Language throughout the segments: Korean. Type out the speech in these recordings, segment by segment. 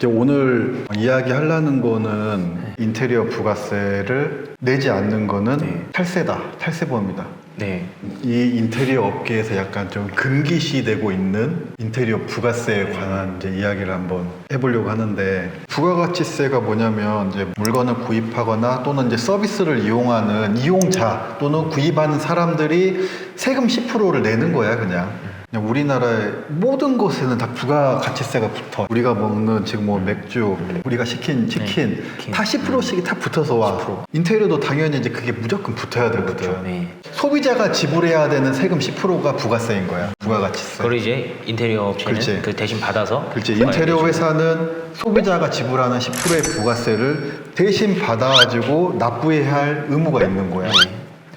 이제 오늘 이야기하려는 거는 인테리어 부가세를 내지 않는 거는 탈세다, 탈세범이다. 네. 이 인테리어 업계에서 약간 좀 금기시되고 있는 인테리어 부가세에 관한 이제 이야기를 한번 해보려고 하는데, 부가가치세가 뭐냐면 이제 물건을 구입하거나 또는 이제 서비스를 이용하는 이용자 또는 구입하는 사람들이 세금 10%를 내는 거야, 그냥 우리나라의 모든 곳에는 다 부가가치세가 붙어. 우리가 먹는 지금 뭐 맥주, 우리가 시킨 치킨 다 10%씩이 다 붙어서 와. 10%. 인테리어도 당연히 이제 그게 무조건 붙어야 되거든. 네. 소비자가 지불해야 되는 세금 10%가 부가세인 거야. 부가가치세. 그걸 이제 인테리어 업체는 그렇지. 그 대신 받아서. 그렇지. 인테리어 회사는 소비자가 지불하는 10%의 부가세를 대신 받아가지고 납부해야 할 의무가 있는 거야.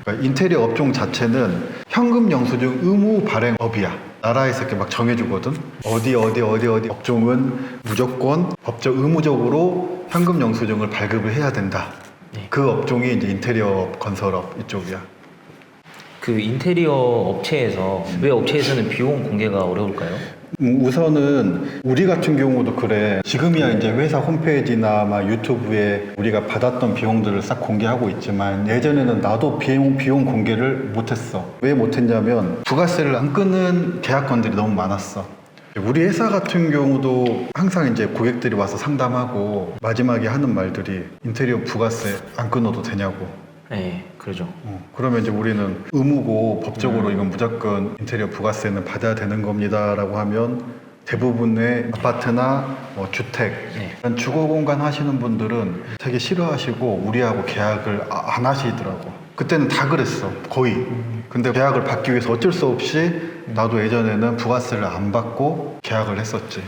그러니까 인테리어 업종 자체는 현금 영수증 의무 발행업이야. 나라에서 이렇게 막 정해주거든. 어디 업종은 무조건 법적 의무적으로 현금 영수증을 발급을 해야 된다. 네. 그 업종이 이제 인테리어 건설업 이쪽이야. 그 인테리어 업체에서 왜 업체에서는 비용 공개가 어려울까요? 우선은 우리 같은 경우도 그래. 지금이야 이제 회사 홈페이지나 막 유튜브에 우리가 받았던 비용들을 싹 공개하고 있지만, 예전에는 나도 비용 공개를 못했어. 왜 못했냐면 부가세를 안 끊는 계약건들이 너무 많았어. 우리 회사 같은 경우도 항상 이제 고객들이 와서 상담하고 마지막에 하는 말들이 인테리어 부가세 안 끊어도 되냐고. 네, 그러죠. 그러면 이제 우리는 의무고 법적으로 이건 무조건 인테리어 부가세는 받아야 되는 겁니다 라고 하면, 대부분의 아파트나 뭐 주택, 이런 주거공간 하시는 분들은 되게 싫어하시고 우리하고 계약을 안 하시더라고. 그때는 다 그랬어, 거의. 근데 계약을 받기 위해서 어쩔 수 없이 나도 예전에는 부가세를 안 받고 계약을 했었지.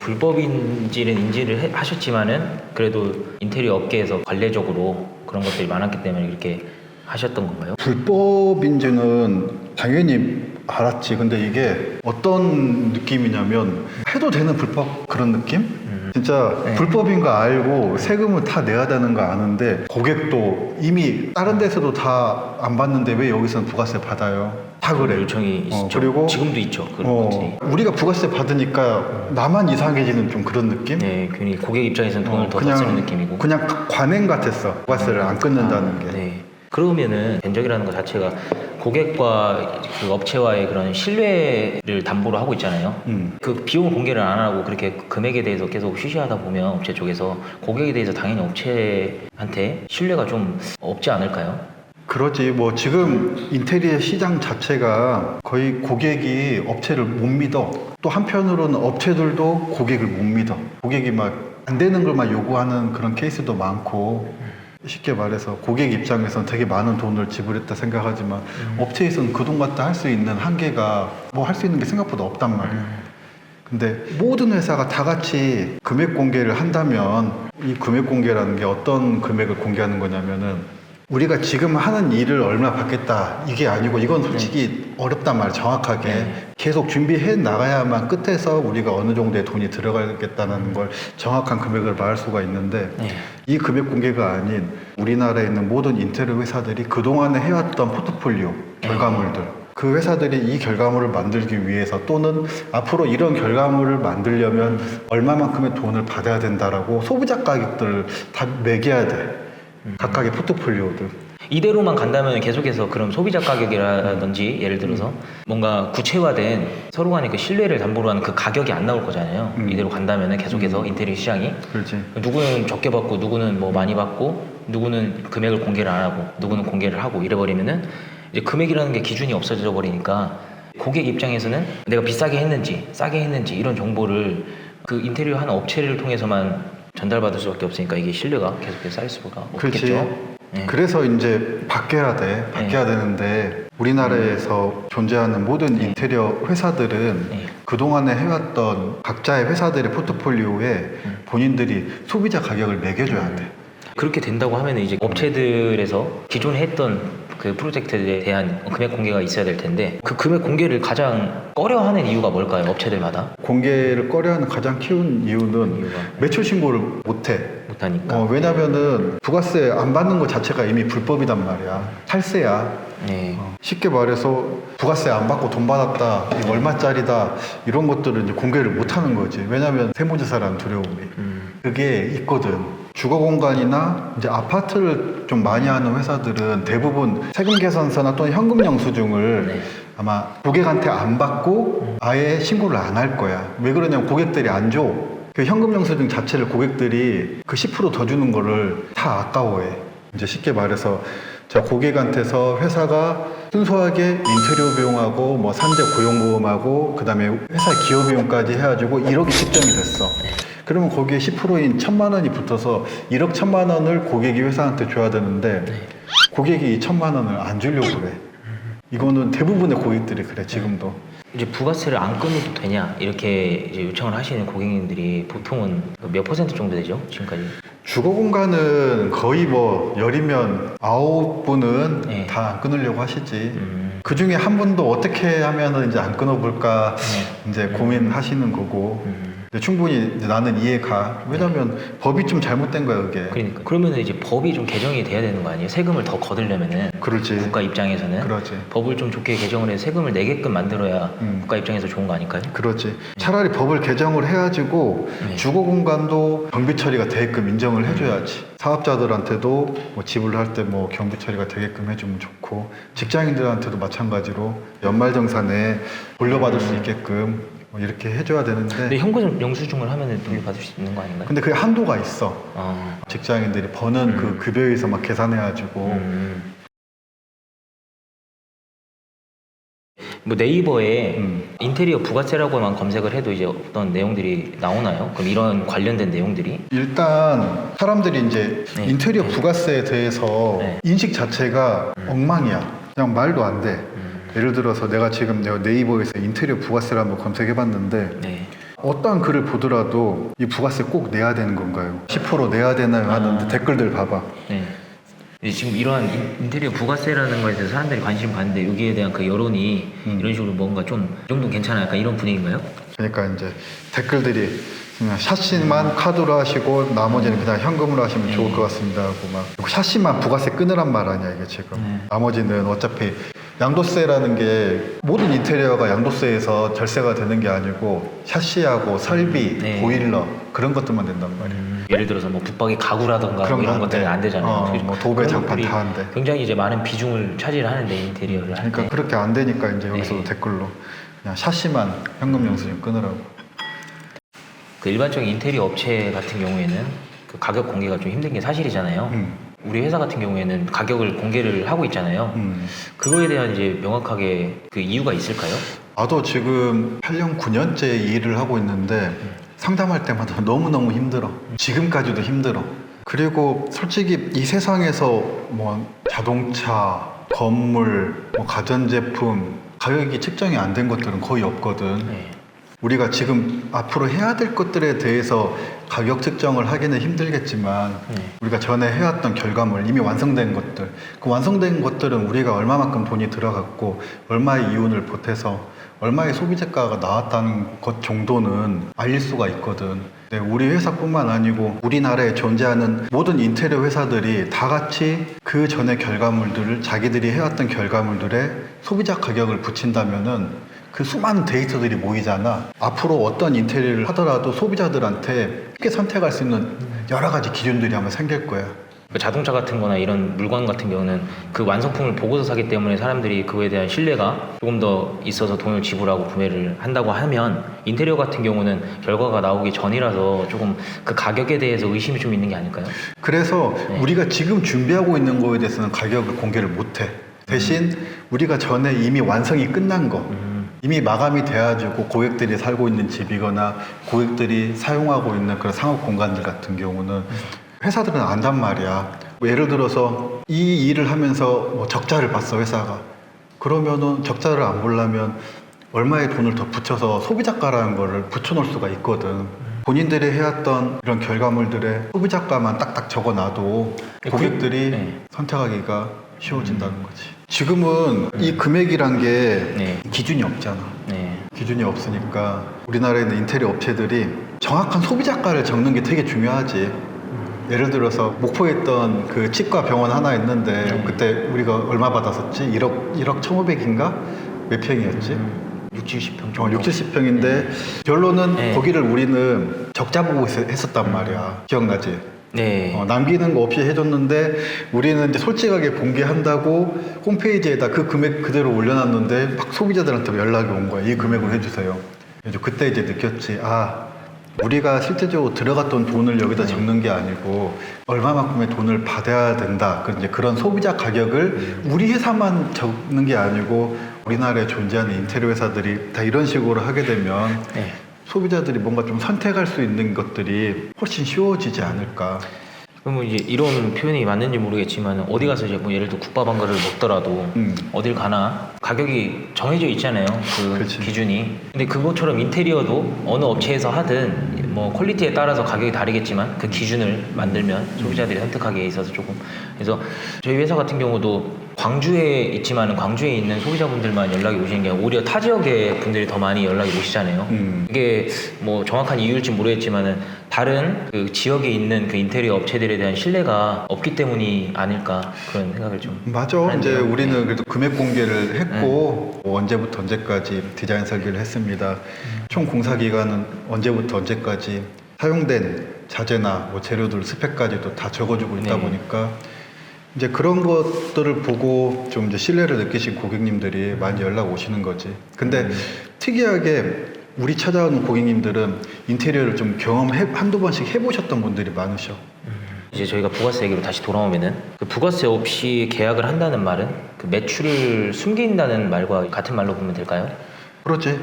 불법인지는 인지를 하셨지만은 그래도 인테리어 업계에서 관례적으로 그런 것들이 많았기 때문에 이렇게 하셨던 건가요? 불법인지는 당연히 알았지. 근데 이게 어떤 느낌이냐면 해도 되는 불법 그런 느낌? 진짜 네. 불법인 거 알고 세금을 다 내야 되는 거 아는데, 고객도 이미 다른 데서도 다 안 받는데 왜 여기서는 부가세 받아요? 다 그래. 요청이 있죠. 그리고 지금도 있죠. 그런 것들이. 우리가 부가세 받으니까 나만 이상해지는 좀 그런 느낌? 네, 괜히 고객 입장에서는 돈을 더 그냥 쓰는 느낌이고. 그냥 관행 같았어. 부가세를 안 끊는다는 게. 네. 그러면은 견적이라는 것 자체가 고객과 그 업체와의 그런 신뢰를 담보로 하고 있잖아요. 그 비용 공개를 안 하고 그렇게 금액에 대해서 계속 쉬쉬하다 보면 업체 쪽에서 고객에 대해서 당연히 업체한테 신뢰가 좀 없지 않을까요? 그러지. 뭐 지금 인테리어 시장 자체가 거의 고객이 업체를 못 믿어. 또 한편으로는 업체들도 고객을 못 믿어. 고객이 막 안 되는 걸만 요구하는 그런 케이스도 많고, 쉽게 말해서 고객 입장에서는 되게 많은 돈을 지불했다 생각하지만 업체에서는 그 돈 갖다 할 수 있는 한계가, 뭐 할 수 있는 게 생각보다 없단 말이야. 근데 모든 회사가 다 같이 금액 공개를 한다면, 이 금액 공개라는 게 어떤 금액을 공개하는 거냐면은, 우리가 지금 하는 일을 얼마 받겠다 이게 아니고, 이건 솔직히 어렵단 말이야. 정확하게 계속 준비해 나가야만 끝에서 우리가 어느 정도의 돈이 들어가겠다는 걸 정확한 금액을 말할 수가 있는데, 이 금액 공개가 아닌 우리나라에 있는 모든 인테리어 회사들이 그동안에 해왔던 포트폴리오 결과물들, 그 회사들이 이 결과물을 만들기 위해서 또는 앞으로 이런 결과물을 만들려면 얼마만큼의 돈을 받아야 된다라고 소비자 가격들을 다 매겨야 돼. 각각의 포트폴리오들. 이대로만 간다면 계속해서 그럼 소비자 가격이라든지 예를 들어서 뭔가 구체화된 서로 간의 그 신뢰를 담보로 하는 그 가격이 안 나올 거잖아요. 이대로 간다면 계속해서 인테리어 시장이. 그렇지. 누구는 적게 받고 누구는 뭐 많이 받고 누구는 금액을 공개를 안 하고 누구는 공개를 하고 이래버리면은 이제 금액이라는 게 기준이 없어져 버리니까 고객 입장에서는 내가 비싸게 했는지 싸게 했는지 이런 정보를 그 인테리어 하는 업체를 통해서만 전달받을 수밖에 없으니까 이게 신뢰가 계속해서 쌓일 수가 없겠죠. 그래서 이제 바뀌어야 돼. 바뀌어야 되는데, 우리나라에서 존재하는 모든 인테리어 회사들은 그동안에 해왔던 각자의 회사들의 포트폴리오에 본인들이 소비자 가격을 매겨줘야 돼. 그렇게 된다고 하면 이제 업체들에서 기존에 했던 그 그 프로젝트에 대한 금액 공개가 있어야 될 텐데 그 금액 공개를 가장 꺼려하는 이유가 뭘까요? 업체들마다 공개를 꺼려하는 가장 키운 이유는 이유가 매출 신고를 못해. 못하니까. 왜냐면은 부가세 안 받는 것 자체가 이미 불법이단 말이야. 탈세야. 네. 쉽게 말해서 부가세 안 받고 돈 받았다, 이거 얼마짜리다 이런 것들은 이제 공개를 못 하는 거지. 왜냐면 세무조사라는 두려움이 그게 있거든. 주거 공간이나 이제 아파트를 좀 많이 하는 회사들은 대부분 세금 계산서나 또는 현금 영수증을 네. 아마 고객한테 안 받고 아예 신고를 안 할 거야. 왜 그러냐면 고객들이 안 줘. 그 현금 영수증 자체를 고객들이 그 10% 더 주는 거를 다 아까워해. 이제 쉽게 말해서 자, 고객한테서 회사가 순수하게 인테리어 비용하고 뭐 산재 고용보험하고 그다음에 회사 기여 비용까지 해가지고 1억이 책정이 됐어. 그러면 거기에 10%인 1,000만 원이 붙어서 1억 1,000만 원을 고객이 회사한테 줘야 되는데 고객이 이 1,000만 원을 안 주려고 그래. 이거는 대부분의 고객들이 그래 지금도. 이제 부가세를 안 끊어도 되냐 이렇게 이제 요청을 하시는 고객님들이 보통은 몇 퍼센트 정도 되죠 지금까지? 주거 공간은 거의 뭐 열이면 9분은 네. 다 안 끊으려고 하시지. 그 중에 한 분도 어떻게 하면은 이제 안 끊어볼까 이제 고민하시는 거고. 근데 충분히 이제 나는 이해가. 왜냐면 법이 좀 잘못된 거야 그게. 그러니까 그러면은 이제 법이 좀 개정이 돼야 되는 거 아니에요? 세금을 더 거두려면은 그렇지. 국가 입장에서는 그렇지. 법을 좀 좋게 개정을 해서 세금을 내게끔 만들어야 국가 입장에서 좋은 거 아닐까요? 그렇지. 차라리 법을 개정을 해가지고 네. 주거 공간도 경비 처리가 되게끔 인정을 해줘야지. 사업자들한테도 뭐 지불을 할 때 뭐 경비 처리가 되게끔 해주면 좋고 직장인들한테도 마찬가지로 연말정산에 돌려받을 수 있게끔 뭐 이렇게 해줘야 근데 되는데 현금 영수증을 하면은 돌려받을 수 있는 거 아닌가요? 근데 그게 한도가 있어. 아, 직장인들이 버는 그 급여에서 막 계산해가지고 뭐 네이버에 음. 인테리어 부가세라고만 검색을 해도 이제 어떤 내용들이 나오나요? 그럼 이런 관련된 내용들이? 일단 사람들이 이제 네. 인테리어 네. 부가세에 대해서 네. 인식 자체가 엉망이야. 그냥 말도 안 돼. 예를 들어서 내가 지금 내가 네이버에서 인테리어 부가세를 한번 검색해봤는데 네. 어떠한 글을 보더라도 이 부가세 꼭 내야 되는 건가요? 10% 내야 되나요? 하는데 댓글들 봐봐. 네. 이제 지금 이러한 인테리어 부가세라는 거에 대해서 사람들이 관심 받는데 여기에 대한 그 여론이 이런 식으로 뭔가 좀 이 정도 괜찮아 약간 이런 분위기인가요? 그러니까 이제 댓글들이 그냥 샤시만 카드로 하시고 나머지는 그냥 현금으로 하시면 좋을 것 같습니다 하고 막 샤시만 부가세 끊으란 말 아니야 이게 지금. 나머지는 어차피 양도세라는 게 모든 인테리어가 양도세에서 절세가 되는 게 아니고 샤시하고 설비, 네. 보일러 그런 것들만 된단 말이야. 예를 들어서 뭐 붙박이 가구라던가 그런 뭐 이런 거 안 것들은 돼. 안 되잖아요. 뭐 도배, 그런 장판 것들이 다 안 돼. 굉장히 이제 많은 비중을 차지를 하는데 인테리어를 할 그러니까 때. 그렇게 안 되니까 이제 여기서도 네. 댓글로 그냥 샤시만 현금 영수증 끊으라고. 그 일반적인 인테리어 업체 같은 경우에는 그 가격 공개가 좀 힘든 게 사실이잖아요. 우리 회사 같은 경우에는 가격을 공개를 하고 있잖아요. 그거에 대한 이제 명확하게 그 이유가 있을까요? 나도 지금 8년, 9년째 이 일을 하고 있는데 상담할 때마다 너무너무 힘들어. 지금까지도 힘들어. 그리고 솔직히 이 세상에서 뭐 자동차, 건물, 뭐 가전제품 가격이 측정이 안 된 것들은 거의 없거든. 네. 우리가 지금 앞으로 해야 될 것들에 대해서 가격 측정을 하기는 힘들겠지만 우리가 전에 해왔던 결과물 이미 완성된 것들 그 완성된 것들은 우리가 얼마만큼 돈이 들어갔고 얼마의 이윤을 보태서 얼마의 소비재가가 나왔다는 것 정도는 알릴 수가 있거든. 네, 우리 회사뿐만 아니고 우리나라에 존재하는 모든 인테리어 회사들이 다 같이 그 전의 결과물들을 자기들이 해왔던 결과물들에 소비자 가격을 붙인다면은 그 수많은 데이터들이 모이잖아. 앞으로 어떤 인테리어를 하더라도 소비자들한테 쉽게 선택할 수 있는 여러 가지 기준들이 아마 생길 거야. 그 자동차 같은 거나 이런 물건 같은 경우는 그 완성품을 보고서 사기 때문에 사람들이 그거에 대한 신뢰가 조금 더 있어서 돈을 지불하고 구매를 한다고 하면 인테리어 같은 경우는 결과가 나오기 전이라서 조금 그 가격에 대해서 의심이 좀 있는 게 아닐까요? 그래서 우리가 지금 준비하고 있는 거에 대해서는 가격을 공개를 못해. 대신 우리가 전에 이미 완성이 끝난 거 이미 마감이 돼가지고 고객들이 살고 있는 집이거나 고객들이 사용하고 있는 그런 상업 공간들 같은 경우는 회사들은 안단 말이야. 뭐 예를 들어서 이 일을 하면서 뭐 적자를 봤어 회사가. 그러면은 적자를 안 보려면 얼마의 돈을 더 붙여서 소비자가라는 거를 붙여놓을 수가 있거든. 본인들이 해왔던 이런 결과물들의 소비자가만 딱딱 적어놔도 고객들이 선택하기가 쉬워진다는 거지. 지금은 이 금액이란 게 네. 기준이 없잖아. 네. 기준이 없으니까 우리나라에 있는 인테리어 업체들이 정확한 소비자가를 적는 게 되게 중요하지. 예를 들어서 목포에 있던 그 치과 병원 하나 있는데 그때 우리가 얼마 받았었지? 1억 1,500인가? 몇 평이었지? 60, 70평 6, 70평인데 결론은 네. 거기를 우리는 적자 보고 했었단 말이야. 기억나지? 네. 남기는 거 없이 해줬는데 우리는 이제 솔직하게 공개한다고 홈페이지에다 그 금액 그대로 올려놨는데 막 소비자들한테 연락이 온 거야. 이 금액으로 해주세요. 그래서 그때 이제 느꼈지. 아, 우리가 실제적으로 들어갔던 돈을 여기다 적는 게 아니고 얼마만큼의 돈을 받아야 된다. 이제 그런 소비자 가격을 우리 회사만 적는 게 아니고 우리나라에 존재하는 인테리어 회사들이 다 이런 식으로 하게 되면 네. 소비자들이 뭔가 좀 선택할 수 있는 것들이 훨씬 쉬워지지 않을까. 그러면 이제 이런 표현이 맞는지 모르겠지만 어디 가서 이제 뭐 예를 들어 국밥 한 그릇을 먹더라도 어딜 가나 가격이 정해져 있잖아요. 그 그렇지. 기준이. 근데 그것처럼 인테리어도 어느 업체에서 하든 뭐 퀄리티에 따라서 가격이 다르겠지만 그 기준을 만들면 소비자들이 선택하기에 있어서 조금. 그래서 저희 회사 같은 경우도 광주에 있지만 광주에 있는 소비자분들만 연락이 오시는 게 오히려 타 지역의 분들이 더 많이 연락이 오시잖아요. 이게 뭐 정확한 이유일지 모르겠지만은 다른 그 지역에 있는 그 인테리어 업체들에 대한 신뢰가 없기 때문이 아닐까 그런 생각을 좀. 맞아. 이제 하는데요. 우리는 그래도 금액 공개를 했고 뭐 언제부터 언제까지 디자인 설계를 했습니다. 총 공사 기간은 언제부터 언제까지 사용된 자재나 뭐 재료들 스펙까지도 다 적어주고 있다 네. 보니까 이제 그런 것들을 보고 좀 이제 신뢰를 느끼신 고객님들이 많이 연락 오시는 거지. 근데 특이하게 우리 찾아오는 고객님들은 인테리어를 좀 한두 번씩 해보셨던 분들이 많으셔. 이제 저희가 부가세 얘기로 다시 돌아오면은 그 부가세 없이 계약을 한다는 말은 그 매출을 숨긴다는 말과 같은 말로 보면 될까요? 그렇지.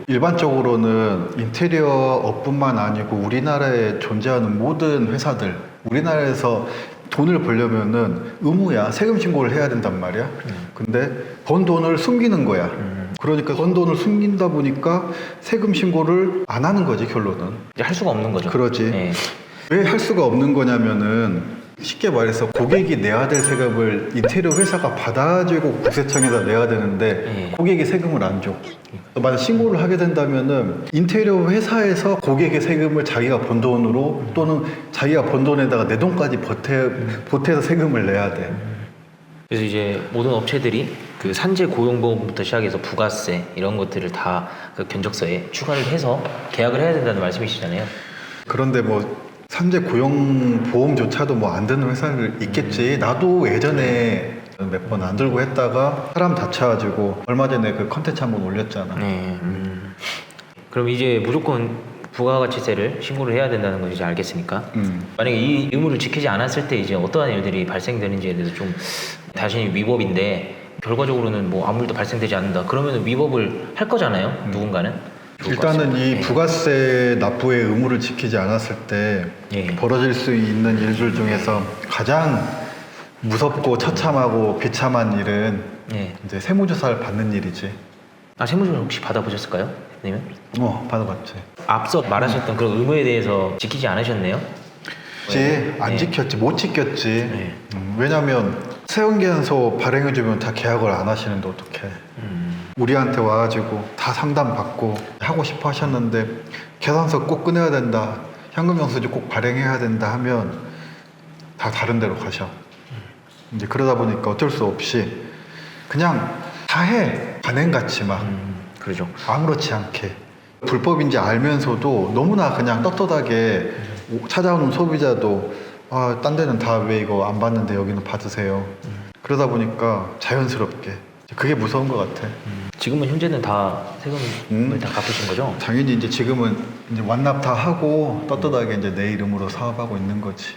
일반적으로는 인테리어 업뿐만 아니고 우리나라에 존재하는 모든 회사들, 우리나라에서 돈을 벌려면은 의무야. 세금 신고를 해야 된단 말이야. 근데 번 돈을 숨기는 거야. 그러니까 번 돈을 숨긴다 보니까 세금 신고를 안 하는 거지, 결론은. 이제 할 수가 없는 거죠. 그러지. 네. 왜 할 수가 없는 거냐면은 쉽게 말해서 고객이 내야 될 세금을 인테리어 회사가 받아주고 국세청에다 내야 되는데 네. 고객이 세금을 안 줘. 만약 신고를 하게 된다면은 인테리어 회사에서 고객의 세금을 자기가 번 돈으로 또는 자기가 번 돈에다가 내 돈까지 보태서 세금을 내야 돼. 그래서 이제 모든 업체들이 그 산재 고용보험부터 시작해서 부가세 이런 것들을 다 그 견적서에 추가를 해서 계약을 해야 된다는 말씀이시잖아요. 그런데 뭐 산재 고용보험조차도 뭐 안 드는 회사들 있겠지. 나도 예전에 몇 번 안 들고 했다가 사람 다쳐가지고 얼마 전에 그 컨텐츠 한번 올렸잖아. 네. 그럼 이제 무조건 부가가치세를 신고를 해야 된다는 걸 이제 알겠으니까 만약에 이 의무를 지키지 않았을 때 이제 어떠한 일들이 발생되는지에 대해서 좀 자신이 위법인데 결과적으로는 뭐 아무 일도 발생되지 않는다. 그러면 위법을 할 거잖아요. 누군가는. 일단은 이 네. 부가세 납부의 의무를 지키지 않았을 때 예. 벌어질 수 있는 일들 중에서 가장 무섭고 처참하고 비참한 일은 네. 이제 세무조사를 받는 일이지. 아 세무조사 혹시 받아보셨을까요? 아니면 받아봤지. 앞서 말하셨던 그런 의무에 대해서 지키지 않으셨네요? 그치, 안 네. 지켰지, 못 지켰지. 네. 왜냐면 세운계산서 발행해주면 다 계약을 안 하시는데 어떡해. 우리한테 와가지고 다 상담받고 하고 싶어 하셨는데 계산서 꼭 꺼내야 된다, 현금영수증 꼭 발행해야 된다 하면 다 다른 데로 가셔. 이제 그러다 보니까 어쩔 수 없이 그냥 다 해. 간행같이 막 그러죠. 아무렇지 않게 불법인지 알면서도 너무나 그냥 떳떳하게 찾아오는 소비자도 딴 데는 다 왜 이거 안 받는데 여기는 받으세요. 그러다 보니까 자연스럽게 그게 무서운 것 같아. 지금은 현재는 다 세금을 다 갚으신 거죠? 당연히 이제 지금은 이제 완납 다 하고 떳떳하게 이제 내 이름으로 사업하고 있는 거지.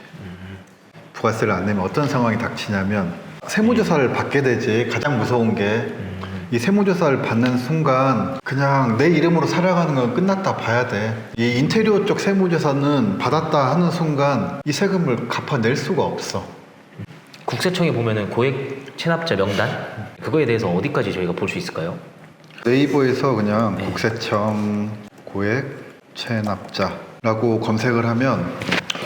부가세를 안 내면 어떤 상황이 닥치냐면 세무조사를 받게 되지. 가장 무서운 게 이 세무조사를 받는 순간 그냥 내 이름으로 살아가는 건 끝났다 봐야 돼. 이 인테리어 쪽 세무조사는 받았다 하는 순간 이 세금을 갚아낼 수가 없어. 국세청에 보면은 고액 체납자 명단 그거에 대해서 어디까지 저희가 볼 수 있을까요? 네이버에서 그냥 네. 국세청 고액 체납자라고 검색을 하면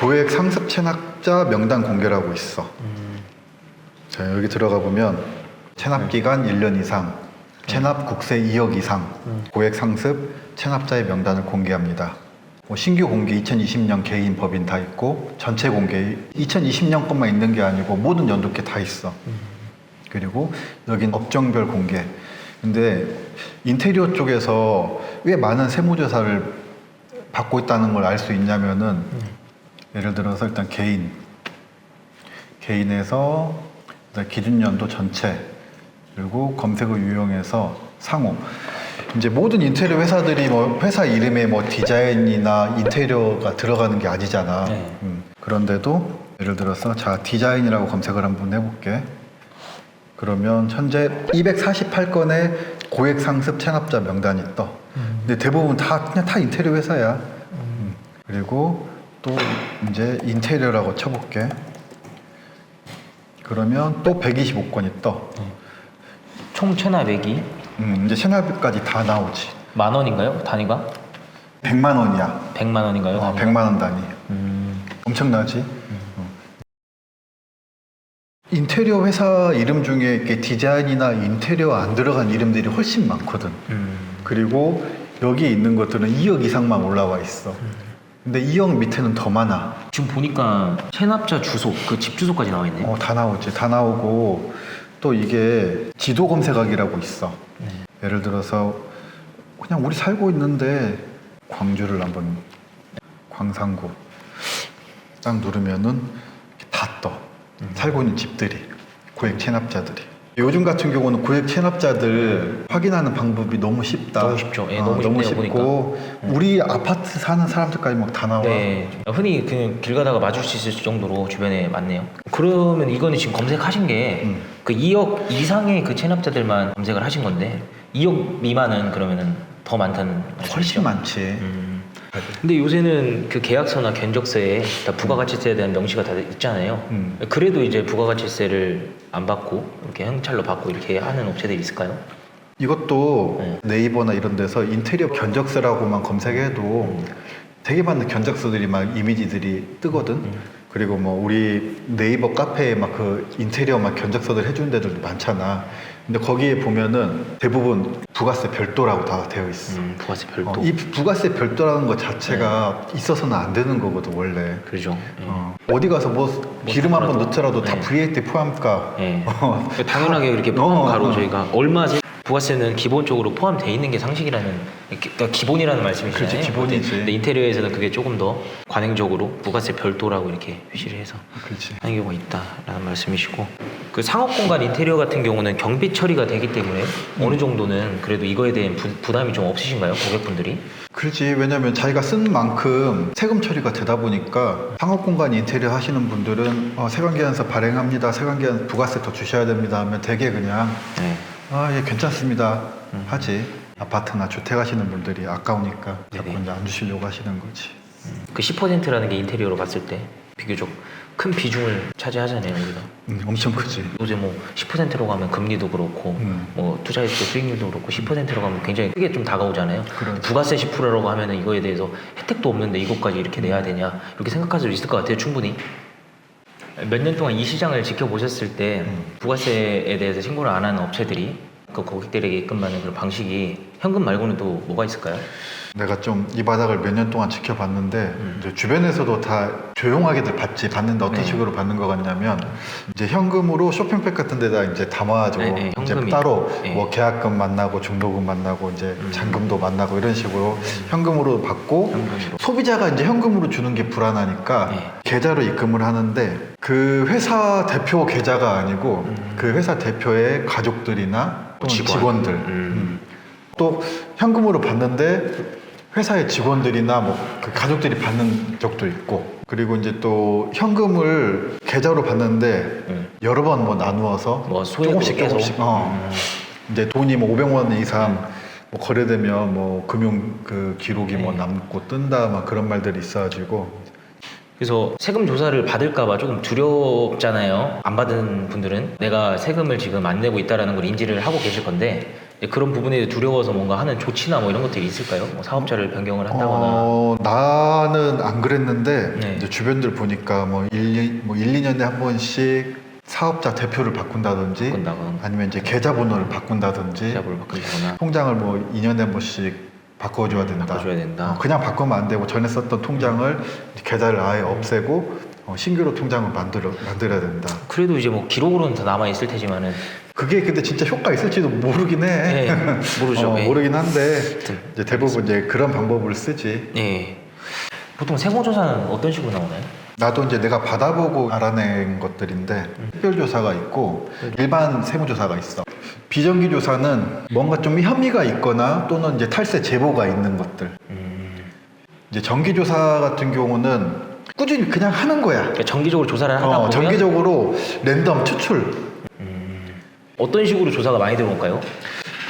고액 상습 체납자 명단 공개라고 있어. 자, 여기 들어가 보면 체납 기간 1년 이상, 체납 국세 2억 이상, 고액 상습 체납자의 명단을 공개합니다. 신규 공개 2020년 개인 법인 다 있고 전체 공개 2020년 것만 있는 게 아니고 모든 연도께 다 있어. 그리고 여긴 업종별 공개. 근데 인테리어 쪽에서 왜 많은 세무조사를 받고 있다는 걸 알 수 있냐면은 예를 들어서 일단 개인에서 기준연도 전체, 그리고 검색어 유형에서 상호. 이제 모든 인테리어 회사들이 뭐 회사 이름에 뭐 디자인이나 인테리어가 들어가는 게 아니잖아. 네. 그런데도 예를 들어서 자 디자인이라고 검색을 한번 해볼게. 그러면 현재 248건의 고액 상습 체납자 명단이 떠. 근데 대부분 그냥 다 인테리어 회사야. 그리고 또 이제 인테리어라고 쳐볼게. 그러면 또 125건이 떠. 총 체납액이 이제 체납비까지 다 나오지. 10,000원인가요? 단위가? 100만 원이야. 100만 원인가요? 100만 원 단위. 엄청나지? 인테리어 회사 이름 중에 이렇게 디자인이나 인테리어 안 들어간 이름들이 훨씬 많거든. 그리고 여기 있는 것들은 2억 이상만 올라와 있어. 근데 2억 밑에는 더 많아. 지금 보니까 체납자 주소, 그 집 주소까지 나와 있네요. 다 나오지. 다 나오고 또 이게 지도 검색하기라고 있어. 예를 들어서 그냥 우리 살고 있는데 광주를 한번 광산구 딱 누르면은 이렇게 다 떠. 살고 있는 집들이, 고액 체납자들이. 요즘 같은 경우는 고액 체납자들 확인하는 방법이 너무 쉽다. 너무 쉽죠. 예, 너무 쉽네요, 쉽고 우리 아파트 사는 사람들까지 막 다 나와. 네, 흔히 그냥 길 가다가 맞을 수 있을 정도로 주변에 많네요. 그러면 이거는 지금 검색하신 게 그 2억 이상의 그 체납자들만 검색을 하신 건데 2억 미만은 그러면은 더 많다는 훨씬 많지. 근데 요새는 그 계약서나 견적서에 다 부가가치세에 대한 명시가 다 있잖아요. 그래도 이제 부가가치세를 안 받고 이렇게 현찰로 받고 이렇게 하는 업체들이 있을까요? 이것도 네이버나 이런 데서 인테리어 견적서라고만 검색해도 되게 많은 견적서들이 막 이미지들이 뜨거든. 그리고 뭐 우리 네이버 카페에 막 그 인테리어 막 견적서들 해주는 데들도 많잖아. 근데 거기에 보면은 대부분 부가세 별도라고 다 되어 있어. 부가세 별도. 이 부가세 별도라는 것 자체가 있어서는 안 되는 거거든 원래. 그렇죠. 어디 가서 뭐 기름 한 번 넣더라도 다 VAT 포함가. 당연하게 이렇게 포함가로 저희가 얼마지? 부가세는 기본적으로 포함되어 있는 게 상식이라는, 그러니까 기본이라는 말씀이시잖아요. 그렇지, 기본이지. 근데 인테리어에서는 그게 조금 더 관행적으로 부가세 별도라고 이렇게 표시를 해서 그렇지. 하는 경우가 있다라는 말씀이시고, 그 상업 공간 인테리어 같은 경우는 경비 처리가 되기 때문에 어느 정도는 그래도 이거에 대한 부담이 좀 없으신가요, 고객분들이? 그렇지. 왜냐면 자기가 쓴 만큼 세금 처리가 되다 보니까 상업공간 인테리어 하시는 분들은 세관계약서 발행합니다. 세관계약 부가세 더 주셔야 됩니다 하면 되게 그냥 예, 괜찮습니다 하지. 아파트나 주택 하시는 분들이 아까우니까 자꾸 이제 안 주시려고 하시는 거지. 그 10%라는 게 인테리어로 봤을 때 비교적 큰 비중을 차지하잖아요, 우리가. 엄청 크지. 요새 뭐 10%로 가면 금리도 그렇고 뭐 투자했을 때 수익률도 그렇고 10%로 가면 굉장히 크게 좀 다가오잖아요. 그렇죠. 부가세 10%라고 하면은 이거에 대해서 혜택도 없는데 이것까지 이렇게 내야 되냐 이렇게 생각할 수 있을 것 같아요, 충분히. 몇 년 동안 이 시장을 지켜보셨을 때 부가세에 대해서 신고를 안 하는 업체들이 그 고객들에게 입금하는 그런 방식이 현금 말고는 또 뭐가 있을까요? 내가 좀 이 바닥을 몇 년 동안 지켜봤는데 이제 주변에서도 다 조용하게들 받는데 어떤 식으로 받는 것 같냐면 이제 현금으로 쇼핑백 같은 데다 이제 담아가지고 이제 현금이. 따로 뭐 계약금 만나고 중도금 만나고 이제 잔금도 만나고 이런 식으로 현금으로 받고 소비자가 이제 현금으로 주는 게 불안하니까 계좌로 입금을 하는데 그 회사 대표 계좌가 아니고 그 회사 대표의 가족들이나 또는 직원들 또 현금으로 받는데 회사의 직원들이나 뭐 그 가족들이 받는 적도 있고, 그리고 이제 또 현금을 계좌로 받는데 여러 번 뭐 나누어서 뭐 소액으로 계속? 이제 돈이 뭐 500만 원 이상 뭐 거래되면 뭐 금융 그 기록이 뭐 남고 뜬다 막 그런 말들이 있어가지고. 그래서 세금 조사를 받을까봐 조금 두렵잖아요. 안 받은 분들은 내가 세금을 지금 안 내고 있다는 걸 인지를 하고 계실 건데 그런 부분에 두려워서 뭔가 하는 조치나 뭐 이런 것들이 있을까요? 뭐 사업자를 변경을 한다거나. 나는 안 그랬는데 네. 이제 주변들 보니까 뭐 1, 2년에 한 번씩 사업자 대표를 바꾼다든지 바꾼다거나. 아니면 이제 계좌번호를 바꾼다든지 시합을 바꾼다거나 통장을 뭐 2년에 한 번씩 바꿔줘야 된다. 바꿔줘야 된다. 그냥 바꾸면 안 되고 전에 썼던 통장을 계좌를 아예 없애고 신규로 통장을 만들어야 된다. 그래도 이제 뭐 기록으로는 다 남아 있을 테지만은 그게 근데 진짜 효과 있을지도 모르긴 해. 네, 모르죠. 예. 모르긴 한데 하여튼, 이제 대부분 이제 그런 방법을 쓰지. 예. 보통 세무조사는 어떤 식으로 나오나요? 나도 이제 내가 받아보고 알아낸 것들인데 특별조사가 있고 일반 세무조사가 있어. 비정기 조사는 뭔가 좀 혐의가 있거나 또는 이제 탈세 제보가 있는 것들. 이제 정기조사 같은 경우는 꾸준히 그냥 하는 거야. 그러니까 정기적으로 조사를 하다 보면 정기적으로 랜덤 추출. 어떤 식으로 조사가 많이 들어올까요?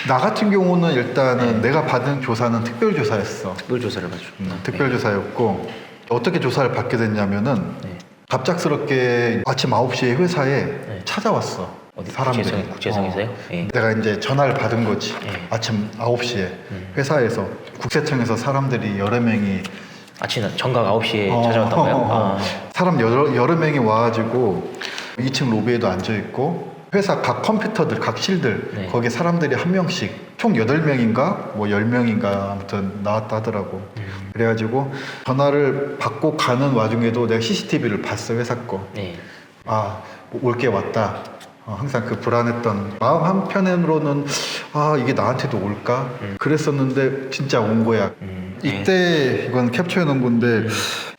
나 같은 경우는 일단은 내가 받은 조사는 특별조사였어. 특별조사를 받죠. 특별조사였고 어떻게 조사를 받게 됐냐면은 네. 갑작스럽게 아침 9시에 회사에 찾아왔어. 어디 사람들이. 국세청에서요? 예. 내가 이제 전화를 받은 거지. 네. 아침 9시에 회사에서 국세청에서 사람들이 여러 명이 아침 정각 9시에 찾아왔다고요? 사람 여러 명이 와가지고 2층 로비에도 앉아있고 회사 각 컴퓨터들, 각 실들 네. 거기에 사람들이 한 명씩 총 8명인가 뭐 10명인가 아무튼 나왔다 하더라고. 그래가지고 전화를 받고 가는 와중에도 내가 CCTV를 봤어, 회사 거. 네. 아, 올 게 왔다. 항상 그 불안했던 마음 한편으로는 아, 이게 나한테도 올까? 그랬었는데 진짜 온 거야. 이때 이건 캡처해 놓은 건데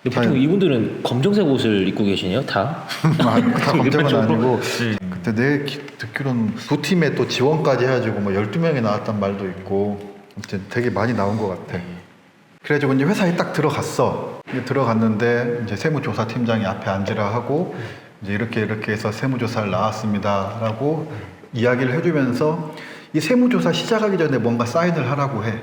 근데 보통 이분들은 검정색 옷을 입고 계시네요, 다. 다 검정은 일반적으로. 아니고 그때 내 듣기로는 두 팀에 또 지원까지 해가지고 뭐 12명이 나왔단 말도 있고 아무튼 되게 많이 나온 것 같아. 그래가지고 이제 회사에 딱 들어갔어. 들어갔는데 이제 세무조사팀장이 앞에 앉으라 하고 이제 이렇게 해서 세무조사를 나왔습니다라고 이야기를 해주면서 이 세무조사 시작하기 전에 뭔가 사인을 하라고 해.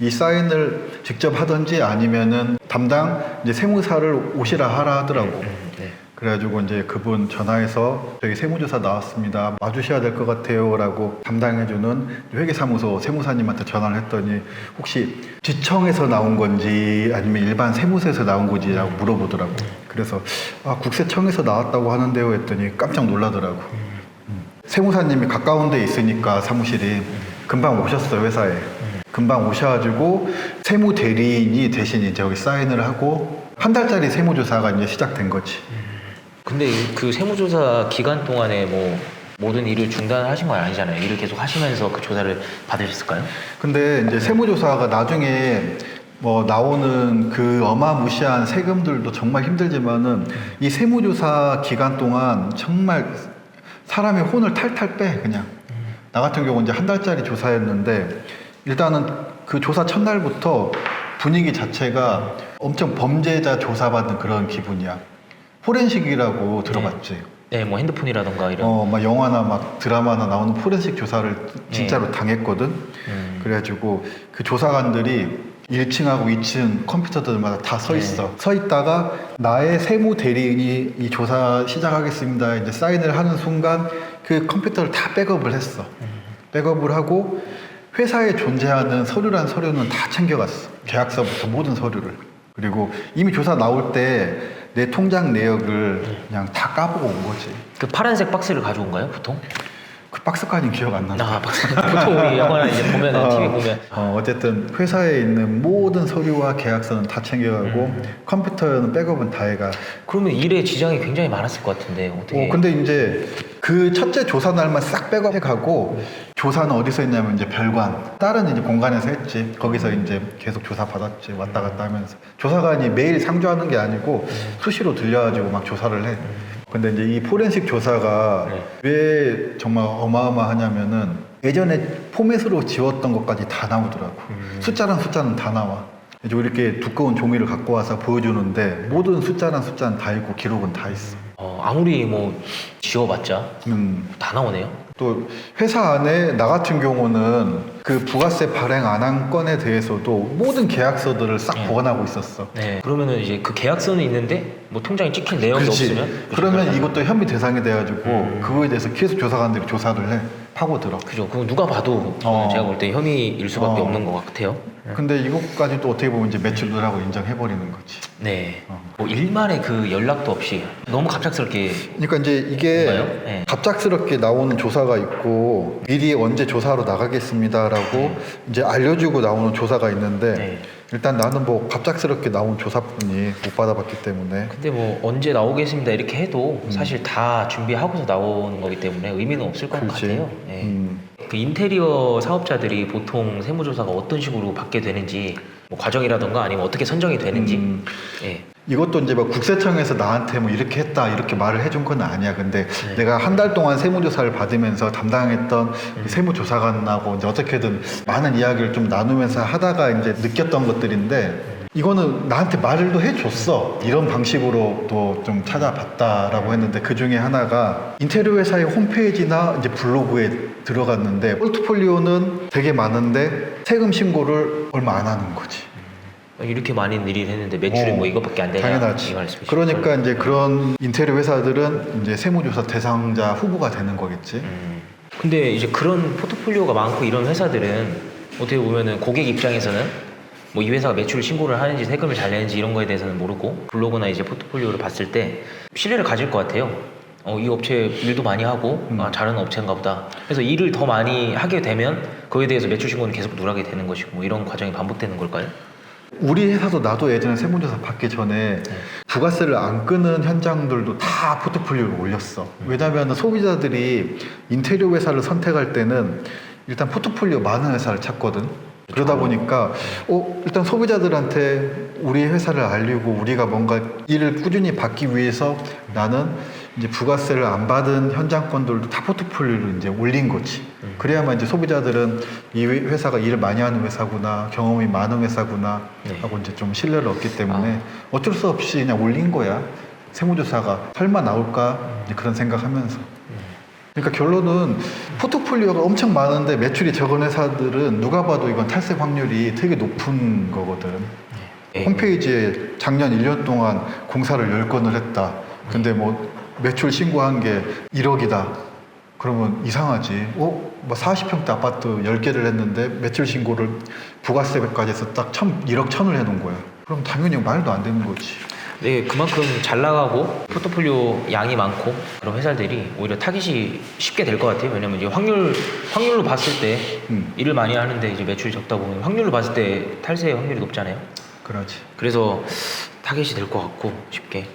이 사인을 직접 하든지 아니면은 담당 이제 세무사를 오시라 하라 하더라고. 네. 그래가지고 이제 그분 전화해서 저희 세무조사 나왔습니다. 와주셔야 될 것 같아요라고 담당해주는 회계사무소 세무사님한테 전화를 했더니 혹시 지청에서 나온 건지 아니면 일반 세무서에서 나온 건지라고 물어보더라고. 그래서 아, 국세청에서 나왔다고 하는데요 했더니 깜짝 놀라더라고. 세무사님이 가까운 데 있으니까 사무실이 금방 오셨어요, 회사에. 금방 오셔가지고 세무 대리인이 대신 이제 여기 사인을 하고 한 달짜리 세무조사가 이제 시작된 거지. 근데 그 세무조사 기간 동안에 뭐 모든 일을 중단하신 건 아니잖아요. 일을 계속 하시면서 그 조사를 받으셨을까요? 근데 이제 세무조사가 나중에 뭐 나오는 그 어마무시한 세금들도 정말 힘들지만은 이 세무조사 기간 동안 정말 사람의 혼을 탈탈 빼 그냥. 나 같은 경우 이제 한 달짜리 조사였는데 일단은 그 조사 첫날부터 분위기 자체가 엄청 범죄자 조사받는 그런 기분이야. 포렌식이라고 들어봤지? 네, 뭐 핸드폰이라던가 이런. 막 영화나 막 드라마나 나오는 포렌식 조사를 진짜로 당했거든. 그래가지고 그 조사관들이 1층하고 2층 컴퓨터들마다 다 서 있어. 서 있다가 나의 세무 대리인이 이 조사 시작하겠습니다. 이제 사인을 하는 순간 그 컴퓨터를 다 백업을 했어. 백업을 하고 회사에 존재하는 서류란 서류는 다 챙겨갔어. 계약서부터 모든 서류를. 그리고 이미 조사 나올 때 내 통장 내역을 그냥 다 까보고 온 거지. 그 파란색 박스를 가져온가요, 보통? 그 박스까지는 기억 안 난다. 아, 박스. 보통 우리 영화나 이제 보면은 TV 보면 어쨌든 회사에 있는 모든 서류와 계약서는 다 챙겨가고 컴퓨터는 백업은 다 해가. 그러면 일에 지장이 굉장히 많았을 것 같은데 어떻게? 근데 이제 그 첫째 조사 날만 싹 백업해 가고 조사는 어디서 했냐면 이제 별관 다른 이제 공간에서 했지. 거기서 이제 계속 조사 받았지. 왔다 갔다 하면서 조사관이 매일 상주하는 게 아니고 수시로 들려가지고 막 조사를 해. 근데 이제 이 포렌식 조사가 왜 정말 어마어마하냐면은 예전에 포맷으로 지웠던 것까지 다 나오더라고. 숫자란 숫자는 다 나와. 이제 이렇게 두꺼운 종이를 갖고 와서 보여주는데 모든 숫자란 숫자는 다 있고 기록은 다 있어. 아무리 뭐 지워봤자 다 나오네요. 또 회사 안에 나 같은 경우는 그 부가세 발행 안 한 건에 대해서도 모든 계약서들을 싹 보관하고 있었어. 네. 그러면은 이제 그 계약서는 있는데 뭐 통장에 찍힌 내역이 그렇지. 없으면 그러면 이것도 혐의 대상이 돼가지고 그거에 대해서 계속 조사관들이 조사를 해. 파고들어. 그죠. 그럼 누가 봐도 제가 볼 때 혐의일 수밖에 없는 것 같아요. 근데 이것까지 또 어떻게 보면 이제 매출들하고 인정해버리는 거지. 네. 뭐 일말의 그 연락도 없이 너무 갑작스럽게. 그러니까 이제 이게 뭔가요? 네. 갑작스럽게 나오는 조사가 있고 미리 언제 조사로 나가겠습니다라고 이제 알려주고 나오는 조사가 있는데 네. 일단 나는 뭐 갑작스럽게 나온 조사뿐이 못 받아봤기 때문에 근데 뭐 언제 나오겠습니다 이렇게 해도 사실 다 준비하고서 나오는 거기 때문에 의미는 없을 것 그렇지. 같아요. 네. 음. 그 인테리어 사업자들이 보통 세무조사가 어떤 식으로 받게 되는지 뭐 과정이라던가 아니면 어떻게 선정이 되는지. 예. 이것도 이제 막 국세청에서 나한테 뭐 이렇게 했다 이렇게 말을 해준 건 아니야. 근데 내가 한 달 동안 세무조사를 받으면서 담당했던 세무조사관하고 이제 어떻게든 많은 이야기를 좀 나누면서 하다가 이제 느꼈던 것들인데 이거는 나한테 말을 해줬어. 이런 방식으로 또 좀 찾아봤다라고 했는데 그 중에 하나가 인테리어 회사의 홈페이지나 이제 블로그에 들어갔는데 포트폴리오는 되게 많은데 세금 신고를 얼마 안 하는 거지. 이렇게 많은 일을 했는데 매출이 뭐 이것밖에 안 되냐? 당연하지. 이 말씀이시죠? 그러니까 이제 그런 인테리어 회사들은 이제 세무조사 대상자 후보가 되는 거겠지. 근데 이제 그런 포트폴리오가 많고 이런 회사들은 어떻게 보면은 고객 입장에서는 뭐 이 회사가 매출 신고를 하는지 세금을 잘 내는지 이런 거에 대해서는 모르고 블로그나 이제 포트폴리오를 봤을 때 신뢰를 가질 것 같아요. 이 업체 일도 많이 하고 잘하는 업체인가 보다. 그래서 일을 더 많이 하게 되면 그에 대해서 매출 신고는 계속 누락이 되는 것이고 뭐 이런 과정이 반복되는 걸까요? 우리 회사도 나도 예전에 세무조사 받기 전에 부가세를 안 끄는 현장들도 다 포트폴리오를 올렸어. 왜냐하면 소비자들이 인테리어 회사를 선택할 때는 일단 포트폴리오 많은 회사를 찾거든. 그러다 보니까 일단 소비자들한테 우리 회사를 알리고 우리가 뭔가 일을 꾸준히 받기 위해서 나는 이제 부가세를 안 받은 현장권들도 다 포트폴리오를 이제 올린 거지. 그래야만 이제 소비자들은 이 회사가 일을 많이 하는 회사구나, 경험이 많은 회사구나 하고 이제 좀 신뢰를 얻기 때문에 어쩔 수 없이 그냥 올린 거야. 세무조사가 설마 나올까 이제 그런 생각하면서. 그러니까 결론은 포트폴리오가 엄청 많은데 매출이 적은 회사들은 누가 봐도 이건 탈세 확률이 되게 높은 거거든. 홈페이지에 작년 1년 동안 공사를 10건을 했다. 근데 뭐 매출 신고한 게 1억이다. 그러면 이상하지. 뭐 40평대 아파트 10개를 했는데 매출 신고를 부가세까지 해서 딱 1억 1천을 해놓은 거야. 그럼 당연히 말도 안 되는 거지. 네, 그만큼 잘 나가고 포트폴리오 양이 많고 그런 회사들이 오히려 타깃이 쉽게 될 것 같아요. 왜냐면 이제 확률로 봤을 때 일을 많이 하는데 이제 매출이 적다 보면 확률로 봤을 때 탈세 확률이 높잖아요. 그렇지. 그래서 타깃이 될 것 같고 쉽게.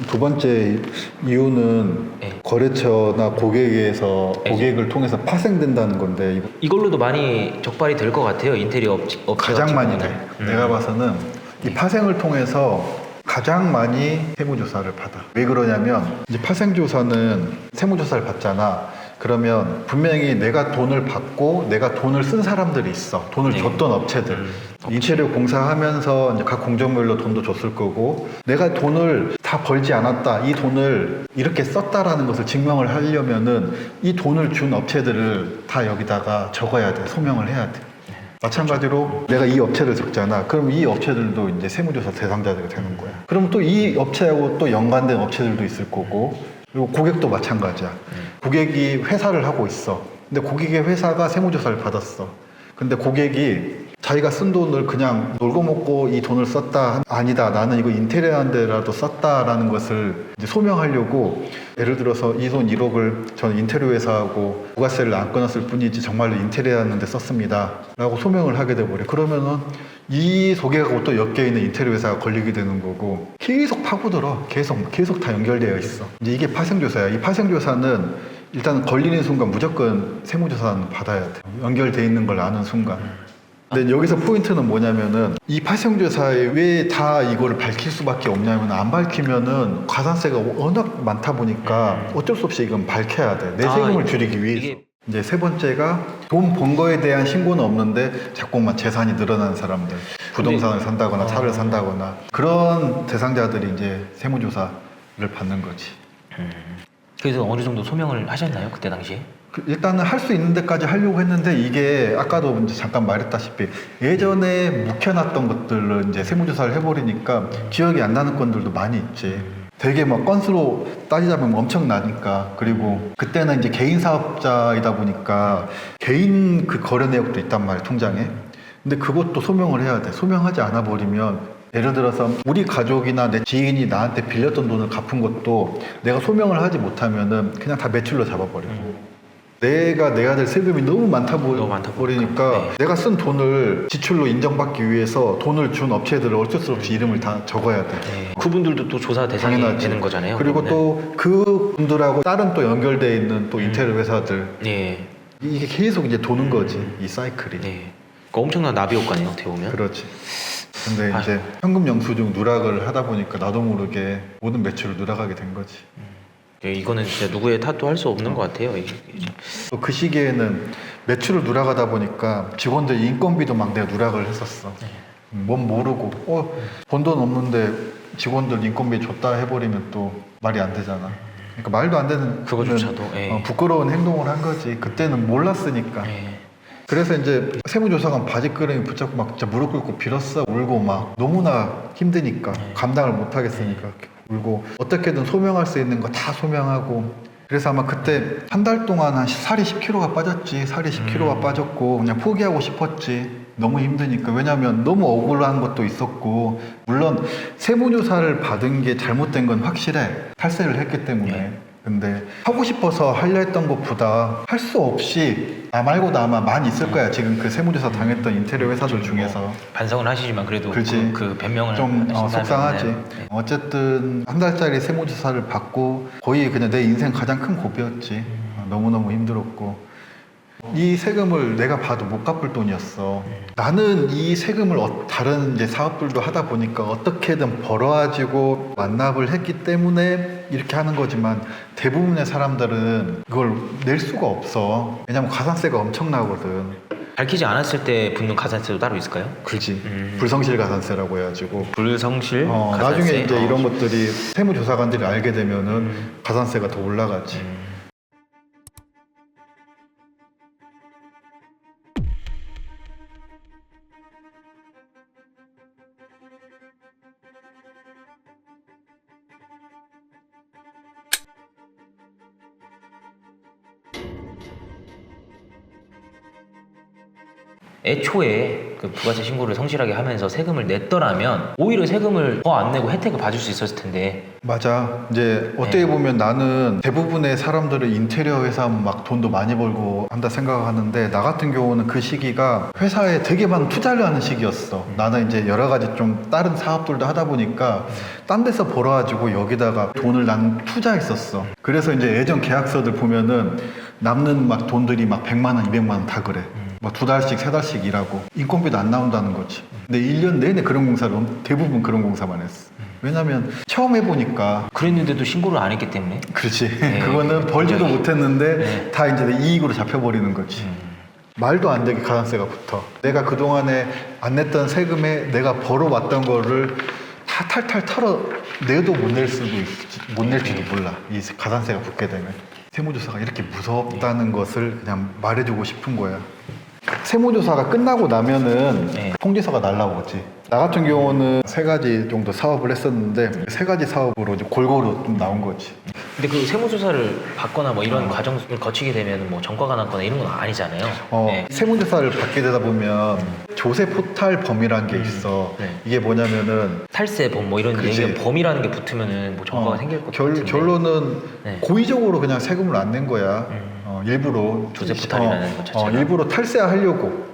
두 번째 이유는 네. 거래처나 고객에서 고객을 통해서 파생된다는 건데 이걸로도 많이 적발이 될 것 같아요. 인테리어 업체 가장 많이 돼. 같은 내가 봐서는 이 파생을 통해서 가장 많이 세무조사를 받아. 왜 그러냐면 이제 파생조사는 세무조사를 받잖아. 그러면 분명히 내가 돈을 받고 내가 돈을 쓴 사람들이 있어. 돈을 줬던 업체들. 인테리어 공사하면서 이제 각 공정별로 돈도 줬을 거고 내가 돈을 다 벌지 않았다. 이 돈을 이렇게 썼다라는 것을 증명을 하려면은 이 돈을 준 업체들을 다 여기다가 적어야 돼. 소명을 해야 돼. 마찬가지로 내가 이 업체를 적잖아. 그럼 이 업체들도 이제 세무조사 대상자가 되는 거야. 그럼 또 이 업체하고 또 연관된 업체들도 있을 거고 그리고 고객도 마찬가지야. 고객이 회사를 하고 있어. 근데 고객의 회사가 세무조사를 받았어. 근데 고객이 자기가 쓴 돈을 그냥 놀고 먹고 이 돈을 썼다. 아니다. 나는 이거 인테리어 한 데라도 썼다라는 것을 이제 소명하려고 예를 들어서 이 돈 1억을 저는 인테리어 회사하고 부가세를 안 끊었을 뿐이지 정말로 인테리어 하는데 썼습니다. 라고 소명을 하게 돼버려. 그러면은 이 소개하고 또 엮여 있는 인테리어 회사가 걸리게 되는 거고 계속 파고들어. 계속 다 연결되어 있어. 이제 이게 파생조사야. 이 파생조사는 일단 걸리는 순간 무조건 세무조사는 받아야 돼. 연결돼 있는 걸 아는 순간. 근데 여기서 포인트는 뭐냐면은 이 파생조사에 왜 다 이거를 밝힐 수밖에 없냐면 안 밝히면은 가산세가 워낙 많다 보니까 어쩔 수 없이 이건 밝혀야 돼. 내 세금을 줄이기 위해서. 이제 세 번째가 돈 번 거에 대한 신고는 없는데 자꾸만 재산이 늘어나는 사람들. 부동산을 산다거나 차를 산다거나 그런 대상자들이 이제 세무조사를 받는 거지. 그래서 어느 정도 소명을 하셨나요? 그때 당시에? 일단은 할 수 있는 데까지 하려고 했는데 이게 아까도 이제 잠깐 말했다시피 예전에 묵혀놨던 것들을 이제 세무조사를 해버리니까 기억이 안 나는 건들도 많이 있지. 되게 막 건수로 따지자면 엄청 나니까. 그리고 그때는 이제 개인 사업자이다 보니까 개인 그 거래 내역도 있단 말이야, 통장에. 근데 그것도 소명을 해야 돼. 소명하지 않아 버리면 예를 들어서 우리 가족이나 내 지인이 나한테 빌렸던 돈을 갚은 것도 내가 소명을 하지 못하면은 그냥 다 매출로 잡아버리고 내가 내야 될 세금이 너무 많다 너무 많다 보니까 네. 내가 쓴 돈을 지출로 인정받기 위해서 돈을 준 업체들을 어쩔 수 없이 이름을 다 적어야 돼. 네. 그분들도 또 조사 대상이 당연하지. 되는 거잖아요. 그리고 그러면은. 또 그분들하고 다른 또 연결돼 있는 또 인테리어 회사들 네. 이게 계속 이제 도는 거지 이 사이클이. 네. 그러니까 엄청난 나비 효과네요. 어떻게 보면. 그렇지. 근데 아유. 이제 현금 영수증 누락을 하다 보니까 나도 모르게 모든 매출을 누락하게 된 거지. 네, 이거는 진짜 누구의 탓도 할 수 없는 것 같아요. 이게. 또 그 시기에는 매출을 누락하다 보니까 직원들 인건비도 막 내가 누락을 했었어. 뭔 모르고 번 돈 없는데 직원들 인건비 줬다 해버리면 또 말이 안 되잖아. 그러니까 말도 안 되는 그거조차도, 예. 부끄러운 행동을 한 거지. 그때는 몰랐으니까. 네. 그래서 이제 세무조사관 바지끄러미 붙잡고 막 진짜 무릎 꿇고 빌었어. 울고 막 너무나 힘드니까 감당을 못 하겠으니까 울고 어떻게든 소명할 수 있는 거 다 소명하고. 그래서 아마 그때 한 달 동안 한 살이 10kg가 빠졌지. 살이 10kg가 빠졌고 그냥 포기하고 싶었지. 너무 힘드니까. 왜냐면 너무 억울한 것도 있었고 물론 세무조사를 받은 게 잘못된 건 확실해. 탈세를 했기 때문에. 근데 하고 싶어서 하려 했던 것보다 할 수 없이 나 말고도 아마 많이 있을 거야. 지금 그 세무조사 당했던 인테리어 회사들 중에서. 반성은 하시지만 그래도 그렇지. 그 변명을 좀 하신다면은, 속상하지. 네. 어쨌든 한 달짜리 세무조사를 받고 거의 그냥 내 인생 가장 큰 고비였지. 너무너무 힘들었고 이 세금을 내가 봐도 못 갚을 돈이었어. 나는 이 세금을 다른 이제 사업들도 하다 보니까 어떻게든 벌어가지고 완납을 했기 때문에 이렇게 하는 거지만 대부분의 사람들은 그걸 낼 수가 없어. 왜냐면 가산세가 엄청나거든. 밝히지 않았을 때 붙는 가산세도 따로 있을까요? 그렇지. 불성실 가산세라고 해가지고. 불성실 가산세. 나중에 이제 이런 것들이 세무조사관들이 알게 되면은 가산세가 더 올라가지. 애초에 그 부가세 신고를 성실하게 하면서 세금을 냈더라면 오히려 세금을 더 안 내고 혜택을 받을 수 있었을 텐데. 맞아. 이제 어떻게 보면 나는 대부분의 사람들은 인테리어 회사 막 돈도 많이 벌고 한다 생각하는데 나 같은 경우는 그 시기가 회사에 되게 많은 투자를 하는 시기였어. 나는 이제 여러 가지 좀 다른 사업들도 하다 보니까 딴 데서 벌어가지고 여기다가 돈을 난 투자했었어. 그래서 이제 예전 계약서들 보면은 남는 막 돈들이 막 100만 원, 200만 원 다 그래. 뭐 2달씩, 3달씩 일하고 인건비도 안 나온다는 거지. 근데 1년 내내 그런 공사를 대부분 그런 공사만 했어. 왜냐면 처음 해보니까. 그랬는데도 신고를 안 했기 때문에. 그렇지. 네. 그거는 벌지도 굉장히. 못했는데 네. 다 이제 내 이익으로 잡혀버리는 거지. 말도 안 되게 가산세가 붙어. 내가 그동안에 안 냈던 세금에 내가 벌어왔던 거를 다 탈탈 털어 내도 못 낼 수도 있지. 못 낼지도 몰라. 이 가산세가 붙게 되면. 세무조사가 이렇게 무섭다는 것을 그냥 말해주고 싶은 거야. 세무조사가 끝나고 나면은 네. 통지서가 날라오지. 나 같은 경우는 3가지 정도 사업을 했었는데 3가지 사업으로 이제 골고루 좀 나온 거지. 근데 그 세무조사를 받거나 뭐 이런 과정을 거치게 되면 뭐 전과가 났거나 이런 건 아니잖아요. 네. 세무조사를 받게 되다 보면 조세 포탈 범위라는 게 있어. 네. 이게 뭐냐면은 탈세 범 뭐 이런 그치. 얘기가 범이라는 게 붙으면은 뭐 전과가 생길 것 같은데. 결론은 네. 고의적으로 그냥 세금을 안 낸 거야. 일부러 조세 포탈이라는 것 자체가. 일부러 탈세하려고.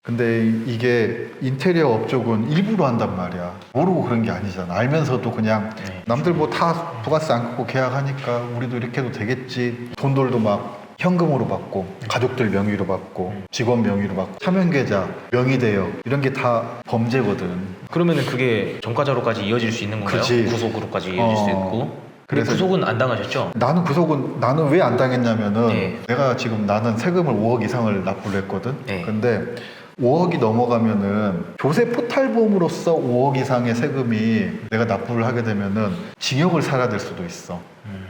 근데 이게 인테리어 업종은 일부러 한단 말이야. 모르고 그런 게 아니잖아. 알면서도 그냥 네. 남들 뭐 다 부가세 안 걷고 계약하니까 우리도 이렇게 해도 되겠지. 돈들도 막 현금으로 받고 가족들 명의로 받고 직원 명의로 받고 차명계좌, 명의대여 이런 게 다 범죄거든. 그러면은 그게 전과자로까지 이어질 수 있는 건가요? 그치. 구속으로까지 이어질 수 있고. 근데 그래서 구속은 안 당하셨죠? 나는 왜 안 당했냐면은 네. 내가 지금 나는 세금을 5억 이상을 납부를 했거든. 네. 근데 5억이 넘어가면은 조세 포탈범으로서 5억 이상의 세금이 내가 납부를 하게 되면은 징역을 살아야 될 수도 있어.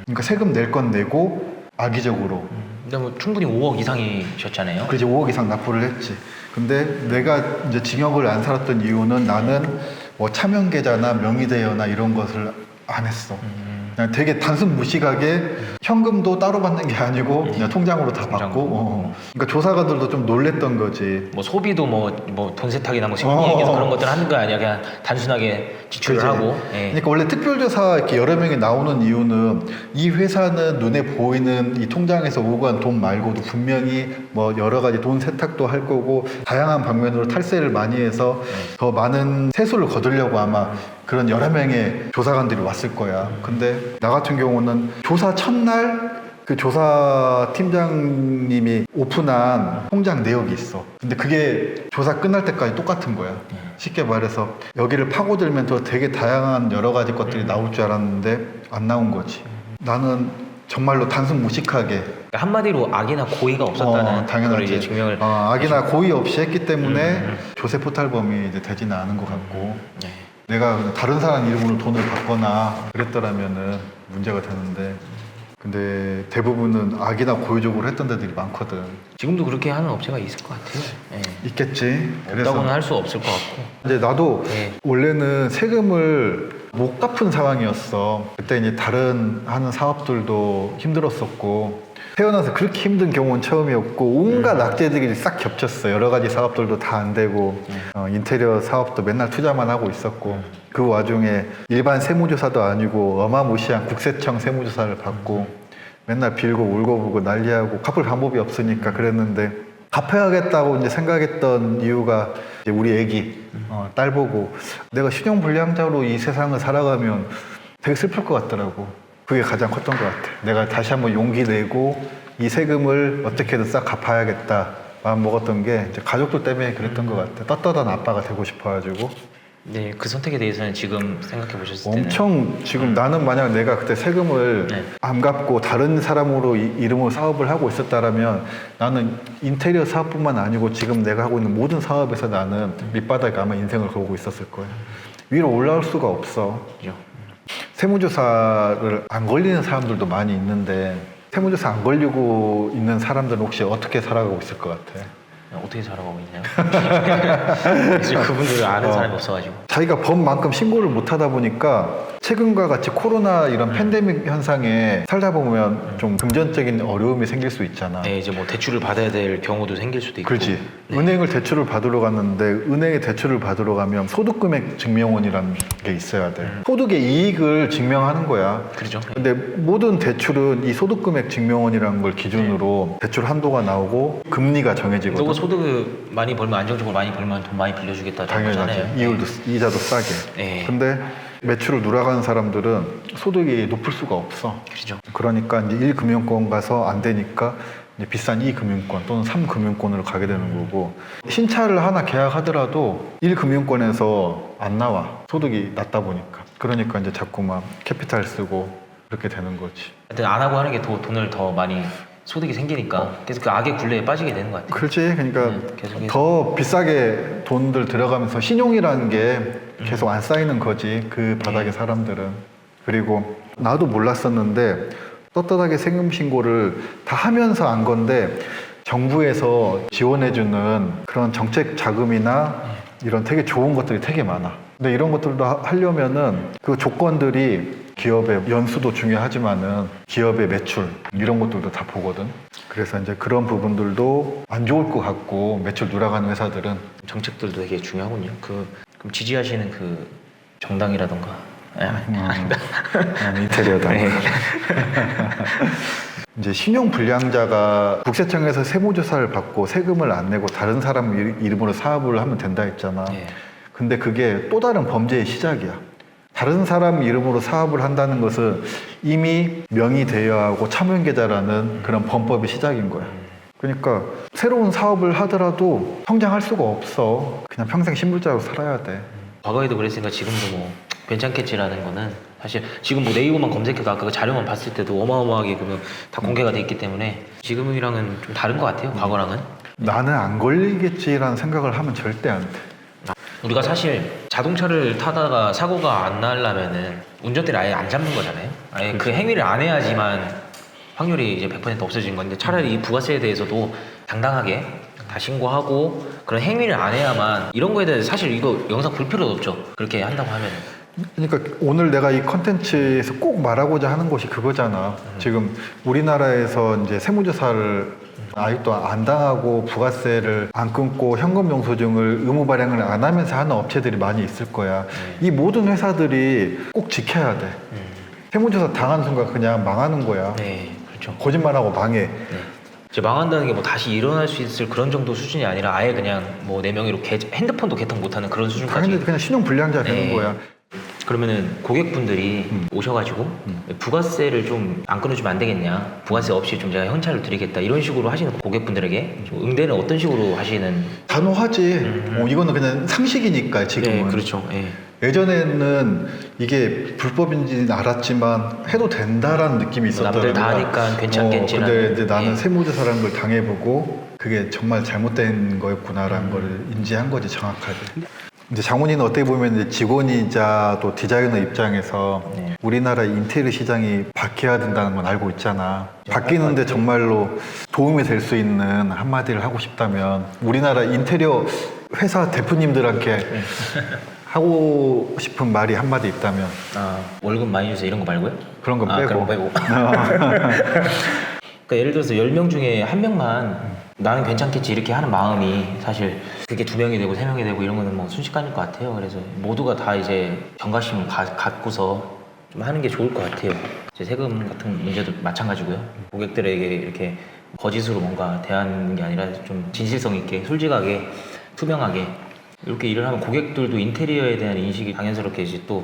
그러니까 세금 낼 건 내고 악의적으로. 근데 뭐 충분히 5억 이상이셨잖아요. 그래서 5억 이상 납부를 했지. 근데 내가 이제 징역을 안 살았던 이유는 나는 뭐 차명계좌나 명의대여나 이런 것을 안 했어. 그냥 그냥 되게 단순 무식하게 현금도 따로 받는 게 아니고 그냥 통장으로 다 통장. 받고 그러니까 조사관들도 좀 놀랬던 거지. 뭐 소비도 뭐 돈 세탁이나 뭐 심리에서 그런 것들 하는 거 아니야. 그냥 단순하게 지출을 그치. 하고. 예. 그러니까 원래 특별조사 이렇게 여러 명이 나오는 이유는 이 회사는 눈에 보이는 이 통장에서 오고 간 돈 말고도 분명히 뭐 여러 가지 돈 세탁도 할 거고 다양한 방면으로 탈세를 많이 해서 더 많은 세수를 거두려고 아마 그런 여러 명의 조사관들이 왔을 거야. 근데 나 같은 경우는 조사 첫날 그 조사 팀장님이 오픈한 통장 내역이 있어. 근데 그게 조사 끝날 때까지 똑같은 거야. 쉽게 말해서 여기를 파고들면 더 되게 다양한 여러 가지 것들이 나올 줄 알았는데 안 나온 거지. 나는 정말로 단순 무식하게 그러니까 한마디로 악이나 고의가 없었다는 걸 이제 증명을. 악이나 고의 없이 했기 때문에 조세 포탈범이 이제 되지는 않은 것 같고 네. 내가 다른 사람 이름으로 돈을 받거나 그랬더라면은 문제가 되는데 근데 대부분은 악이나 고의적으로 했던 데들이 많거든. 지금도 그렇게 하는 업체가 있을 것 같아요. 예. 있겠지. 없다고는 할 수 없을 것 같고. 이제 나도 네. 원래는 세금을 못 갚은 상황이었어. 그때 이제 다른 하는 사업들도 힘들었었고 태어나서 그렇게 힘든 경우는 처음이었고 온갖 악재들이 싹 겹쳤어. 여러 가지 사업들도 다 안 되고 인테리어 사업도 맨날 투자만 하고 있었고 그 와중에 일반 세무조사도 아니고 어마무시한 국세청 세무조사를 받고 맨날 빌고 울고불고 난리하고 갚을 방법이 없으니까 그랬는데 갚아야겠다고 이제 생각했던 이유가 이제 우리 애기 딸 보고 내가 신용불량자로 이 세상을 살아가면 되게 슬플 것 같더라고. 그게 가장 컸던 것 같아. 내가 다시 한번 용기 내고 이 세금을 어떻게든 싹 갚아야겠다 마음 먹었던 게 이제 가족들 때문에 그랬던 것 같아. 떳떳한 아빠가 되고 싶어가지고. 네, 그 선택에 대해서는 지금 생각해 보셨을 때는 엄청 지금 나는 만약 내가 그때 세금을 네. 안 갚고 다른 사람으로 이름으로 사업을 하고 있었다라면 나는 인테리어 사업뿐만 아니고 지금 내가 하고 있는 모든 사업에서 나는 밑바닥에 아마 인생을 걸고 있었을 거야. 위로 올라올 수가 없어. 그죠? 세무조사를 안 걸리는 사람들도 많이 있는데 세무조사 안 걸리고 있는 사람들은 혹시 어떻게 살아가고 있을 것 같아? 어떻게 살아가고 있나요? 지금 그분들을 아는 사람이 없어가지고. 자기가 범만큼 신고를 못 하다 보니까 최근과 같이 코로나 이런 팬데믹 현상에 살다 보면 좀 금전적인 어려움이 생길 수 있잖아. 네, 이제 뭐 대출을 받아야 될 경우도 생길 수도 있고. 그렇지. 네. 은행을 대출을 받으러 갔는데 은행에 대출을 받으러 가면 소득금액 증명원이라는 게 있어야 돼. 소득의 이익을 증명하는 거야. 그렇죠. 근데 모든 대출은 이 소득금액 증명원이라는 걸 기준으로 대출 한도가 나오고 금리가 정해지거든. 너가 소득을 많이 벌면 안정적으로 많이 벌면 돈 많이 빌려주겠다는 당연하지. 거잖아요. 이율도 이자도 싸게. 네. 근데 매출을 누락하는 사람들은 소득이 높을 수가 없어. 그렇죠. 그러니까 이제 1금융권 가서 안 되니까 이제 비싼 2금융권 또는 3금융권으로 가게 되는 거고 신차를 하나 계약하더라도 1금융권에서 안 나와. 소득이 낮다 보니까. 그러니까 이제 자꾸만 캐피탈 쓰고 그렇게 되는 거지. 하여튼 안 하고 하는 게 더 돈을 더 많이 소득이 생기니까 계속 그 악의 굴레에 빠지게 되는 것 같아요. 그렇지. 그러니까 계속해서. 더 비싸게 돈들 들어가면서 신용이라는 게 계속 안 쌓이는 거지. 그 바닥의 사람들은. 그리고 나도 몰랐었는데 떳떳하게 세금 신고를 다 하면서 안 건데 정부에서 지원해주는 그런 정책 자금이나 이런 되게 좋은 것들이 되게 많아. 근데 이런 것들도 하려면은 그 조건들이 기업의 연수도 중요하지만은 기업의 매출 이런 것들도 다 보거든. 그래서 이제 그런 부분들도 안 좋을 것 같고 매출 누락하는 회사들은 정책들도 되게 중요하군요. 그럼 지지하시는 그 정당이라던가. 인테리어다. 네. 이제 신용불량자가 국세청에서 세무조사를 받고 세금을 안 내고 다른 사람 이름으로 사업을 하면 된다 했잖아. 네. 근데 그게 또 다른 범죄의 시작이야. 다른 사람 이름으로 사업을 한다는 것은 이미 명의대여하고 참여계좌라는 그런 범법의 시작인 거야. 그러니까 새로운 사업을 하더라도 성장할 수가 없어. 그냥 평생 신불자로 살아야 돼. 과거에도 그랬으니까 지금도 뭐 괜찮겠지라는 거는 사실 지금 뭐 네이버만 검색해도 아까 그 자료만 봤을 때도 어마어마하게 그러면 다 공개가 돼 있기 때문에 지금이랑은 좀 다른 것 같아요. 과거랑은. 나는 안 걸리겠지라는 생각을 하면 절대 안 돼. 우리가 사실 자동차를 타다가 사고가 안 나려면은 운전대를 아예 안 잡는 거잖아요. 아예 그 행위를 안 해야지만 확률이 이제 100% 없어진 건데 차라리 이 부가세에 대해서도 당당하게 다 신고하고 그런 행위를 안 해야만 이런 거에 대해서 사실 이거 영상 볼 필요도 없죠. 그렇게 한다고 하면 그러니까 오늘 내가 이 컨텐츠에서 꼭 말하고자 하는 것이 그거잖아. 지금 우리나라에서 이제 세무조사를 아직도 안 당하고 부가세를 안 끊고 현금 영수증을 의무 발행을 안 하면서 하는 업체들이 많이 있을 거야. 이 모든 회사들이 꼭 지켜야 돼. 세무조사 당하는 순간 그냥 망하는 거야. 네, 그렇죠. 거짓말하고 망해. 네. 이제 망한다는 게 뭐 다시 일어날 수 있을 그런 정도 수준이 아니라 아예 그냥 뭐 내 명의로 핸드폰도 개통 못하는 그런 수준까지. 당연히 그냥 신용 불량자 되는 네. 거야. 그러면은 고객분들이 오셔가지고 부가세를 좀 안 끊어주면 안 되겠냐, 부가세 없이 좀 제가 현찰을 드리겠다 이런 식으로 하시는 고객분들에게 좀 응대는 어떤 식으로 하시는? 단호하지. 이거는 그냥 상식이니까 지금은. 네, 그렇죠. 예. 예전에는 이게 불법인지는 알았지만 해도 된다라는 느낌이 있었다. 남들 다 하니까 괜찮겠지라는. 근데 이제 나는 예. 세무조사라는 걸 당해보고 그게 정말 잘못된 거였구나라는 걸 인지한 거지 정확하게. 이제 장훈이는 어떻게 보면 이제 직원이자 또 디자이너 입장에서 네. 우리나라 인테리어 시장이 바뀌어야 된다는 건 알고 있잖아. 바뀌는데 정말로 도움이 될 수 있는 한마디를 하고 싶다면 우리나라 인테리어 회사 대표님들한테 하고 싶은 말이 한마디 있다면 아, 월급 많이 주세요 이런 거 말고요? 그런 건 빼고. 그런 거 빼고. 그러니까 예를 들어서 10명 중에 한 명만 나는 괜찮겠지 이렇게 하는 마음이 사실 그게 2명이 되고 3명이 되고 이런 거는 뭐 순식간일 것 같아요. 그래서 모두가 다 이제 경각심을 갖고서 좀 하는 게 좋을 것 같아요. 이제 세금 같은 문제도 마찬가지고요. 고객들에게 이렇게 거짓으로 뭔가 대하는 게 아니라 좀 진실성 있게 솔직하게 투명하게 이렇게 일을 하면 고객들도 인테리어에 대한 인식이 자연스럽게 이제 또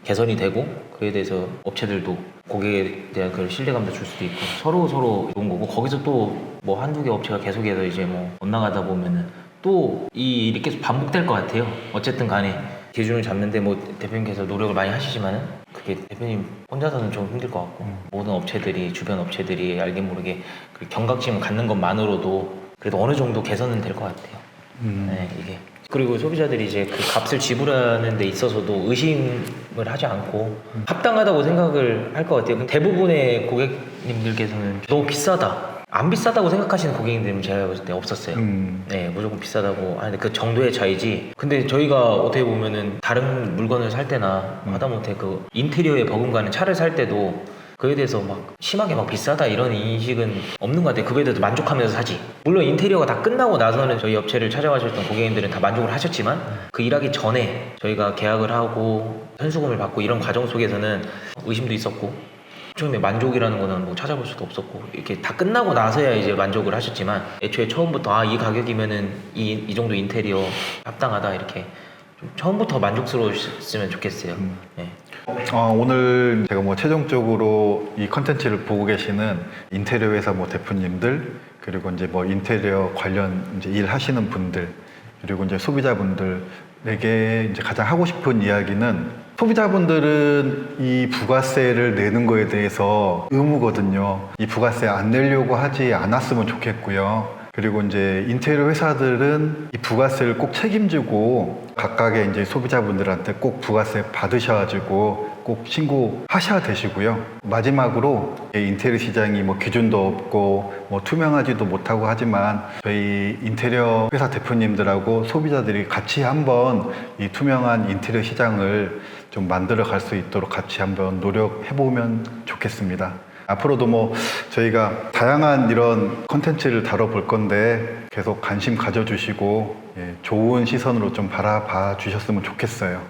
개선이 되고 그에 대해서 업체들도 고객에 대한 그 신뢰감도 줄 수도 있고 서로 좋은 거고 거기서 또 뭐 한두 개 업체가 계속해서 이제 뭐 엇나가다 보면은 또 이 일이 계속 반복될 것 같아요. 어쨌든 간에 기준을 잡는데 뭐 대표님께서 노력을 많이 하시지만은 그게 대표님 혼자서는 좀 힘들 것 같고 모든 업체들이 주변 업체들이 알게 모르게 그 경각심을 갖는 것만으로도 그래도 어느 정도 개선은 될 것 같아요. 네, 이게 그리고 소비자들이 이제 그 값을 지불하는 데 있어서도 의심을 하지 않고 합당하다고 생각을 할 것 같아요. 대부분의 고객님들께서는 너무 비싸다. 안 비싸다고 생각하시는 고객님들은 제가 봤을 때 없었어요. 네, 무조건 비싸다고 하는데 그 정도의 차이지. 근데 저희가 어떻게 보면은 다른 물건을 살 때나 하다못해 그 인테리어에 버금가는 차를 살 때도 그에 대해서 막 심하게 막 비싸다 이런 인식은 없는 것 같아요. 그거에 대해서 만족하면서 사지. 물론 인테리어가 다 끝나고 나서는 저희 업체를 찾아가셨던 고객님들은 다 만족을 하셨지만 그 일하기 전에 저희가 계약을 하고 현수금을 받고 이런 과정 속에서는 의심도 있었고 처음에 만족이라는 거는 뭐 찾아볼 수도 없었고 이렇게 다 끝나고 나서야 이제 만족을 하셨지만 애초에 처음부터 아, 이 가격이면은 이 정도 인테리어 합당하다 이렇게 좀 처음부터 만족스러우셨으면 좋겠어요. 네. 오늘 제가 뭐 최종적으로 이 컨텐츠를 보고 계시는 인테리어 회사 뭐 대표님들 그리고 이제 뭐 인테리어 관련 이제 일 하시는 분들 그리고 이제 소비자분들에게 이제 가장 하고 싶은 이야기는 소비자분들은 이 부가세를 내는 거에 대해서 의무거든요. 이 부가세 안 내려고 하지 않았으면 좋겠고요. 그리고 이제 인테리어 회사들은 이 부가세를 꼭 책임지고 각각의 이제 소비자분들한테 꼭 부가세 받으셔가지고 꼭 신고하셔야 되시고요. 마지막으로 인테리어 시장이 뭐 기준도 없고 뭐 투명하지도 못하고 하지만 저희 인테리어 회사 대표님들하고 소비자들이 같이 한번 이 투명한 인테리어 시장을 좀 만들어 갈 수 있도록 같이 한번 노력해 보면 좋겠습니다. 앞으로도 뭐 저희가 다양한 이런 컨텐츠를 다뤄볼 건데 계속 관심 가져주시고 좋은 시선으로 좀 바라봐 주셨으면 좋겠어요.